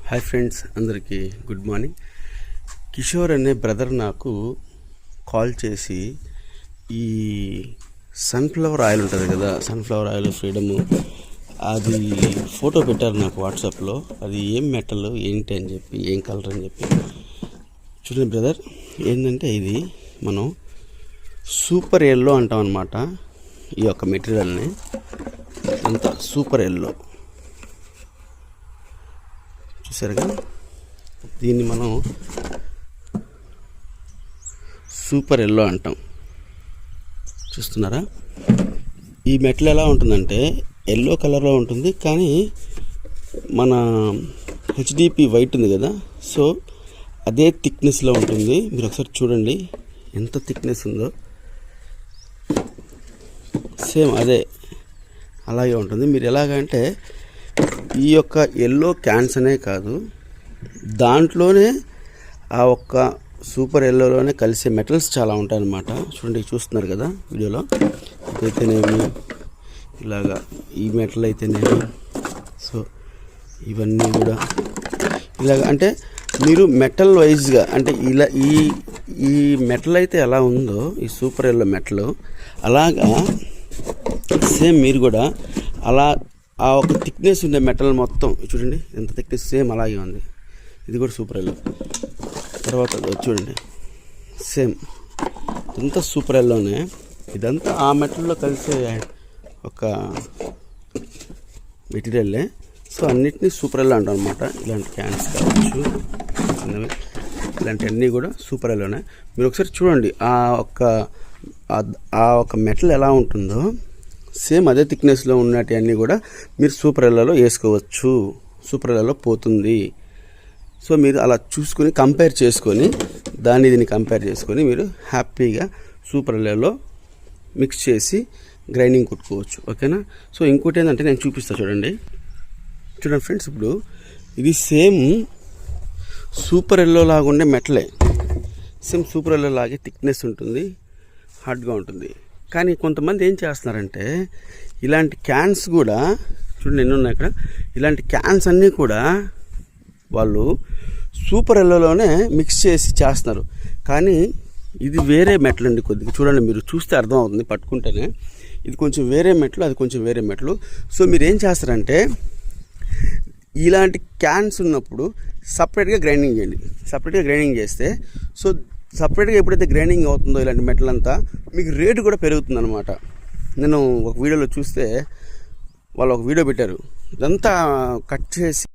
Hi friends, అందరికీ good morning. Kishore అనే brother నాకు కాల్ చేసి ఈ సన్ఫ్లవర్ ఆయిల్ ఉంటుంది కదా, సన్ఫ్లవర్ ఆయిల్ ఫ్రీడము, అది ఫోటో పెట్టారు నాకు వాట్సాప్లో. అది ఏం మెటల్ ఏంటి అని చెప్పి, ఏం కలర్ అని చెప్పి. చూడండి బ్రదర్, ఏంటంటే ఇది మనం సూపర్ ఎల్లో అంటాం అన్నమాట. ఈ యొక్క మెటీరియల్ని అంతా సూపర్ ఎల్లో చూసారుగా, దీన్ని మనం సూపర్ ఎల్లో అంటాం. చూస్తున్నారా, ఈ మెటల్ ఎలా ఉంటుందంటే ఎల్లో కలర్లో ఉంటుంది, కానీ మన హెచ్డిపి వైట్ ఉంది కదా, సో అదే థిక్నెస్లో ఉంటుంది. మీరు ఒకసారి చూడండి ఎంత థిక్నెస్ ఉందో, సేమ్ అదే అలాగే ఉంటుంది. మీరు ఎలాగంటే ఈ యొక్క ఎల్లో క్యాన్స్ అనే కాదు, దాంట్లోనే ఆ ఒక్క సూపర్ ఎల్లోలోనే కలిసే మెటల్స్ చాలా ఉంటాయన్నమాట. చూడండి, చూస్తున్నారు కదా వీడియోలో. ఇదైతేనేమి ఇలాగా, ఈ మెటల్ అయితేనేమి, సో ఇవన్నీ కూడా ఇలాగ. అంటే మీరు మెటల్ వైజ్గా, అంటే ఇలా ఈ మెటల్ అయితే ఎలా ఉందో, ఈ సూపర్ ఎల్లో మెటల్ అలాగా సేమ్ మీరు కూడా అలా ఆ ఒక థిక్నెస్ ఉండే మెటల్ మొత్తం చూడండి, ఎంత థిక్నెస్, సేమ్ అలాగే ఉంది. ఇది కూడా సూపర్ ఎల్లో. తర్వాత చూడండి, సేమ్ ఇదంతా సూపర్ ఎల్లోనే. ఇదంతా ఆ మెటల్లో కలిసే ఒక మెటీరియల్లే. సో అన్నిటినీ సూపర్ ఎల్లో అంటాం అనమాట. ఇలాంటి క్యాన్స్ కావచ్చు, ఇలాంటివన్నీ కూడా సూపర్ ఎల్లోనే. మీరు ఒకసారి చూడండి ఆ ఒక మెటల్ ఎలా ఉంటుందో, సేమ్ అదే థిక్నెస్లో ఉన్నటివన్నీ కూడా మీరు సూపర్ ఎల్లోలో వేసుకోవచ్చు. సూపర్ ఎల్లోలో పోతుంది. సో మీరు అలా చూసుకొని కంపేర్ చేసుకొని, దీన్ని కంపేర్ చేసుకొని మీరు హ్యాపీగా సూపర్ ఎల్లోలో మిక్స్ చేసి గ్రైండింగ్ కుట్టుకోవచ్చు. ఓకేనా? సో ఇంకోటి ఏంటంటే నేను చూపిస్తాను, చూడండి ఫ్రెండ్స్. ఇప్పుడు ఇది సేమ్ సూపర్ ఎల్లో లాగా ఉండే మెటలే, సేమ్ సూపర్ ఎల్లో లాగే థిక్నెస్ ఉంటుంది, హార్డ్గా ఉంటుంది. కానీ కొంతమంది ఏం చేస్తున్నారంటే ఇలాంటి క్యాన్స్ కూడా చూడండి ఎన్ని ఉన్నాయి ఇక్కడ. ఇలాంటి క్యాన్స్ అన్నీ కూడా వాళ్ళు సూపర్ ఎల్లోలోనే మిక్స్ చేసి చేస్తున్నారు. కానీ ఇది వేరే మెటల్ అండి. కొద్దిగా చూడండి, మీరు చూస్తే అర్థం అవుతుంది పట్టుకుంటేనే. ఇది కొంచెం వేరే మెటల్, అది కొంచెం వేరే మెటల్. సో మీరు ఏం చేస్తారంటే ఇలాంటి క్యాన్స్ ఉన్నప్పుడు సపరేట్గా గ్రైండింగ్ చేయండి. సపరేట్గా గ్రైండింగ్ చేస్తే, సో సపరేట్గా ఎప్పుడైతే గ్రైండింగ్ అవుతుందో ఇలాంటి మెటల్ అంతా, మీకు రేటు కూడా పెరుగుతుంది అనమాట. నేను ఒక వీడియోలో చూస్తే వాళ్ళు ఒక వీడియో పెట్టారు, ఇదంతా కట్ చేసి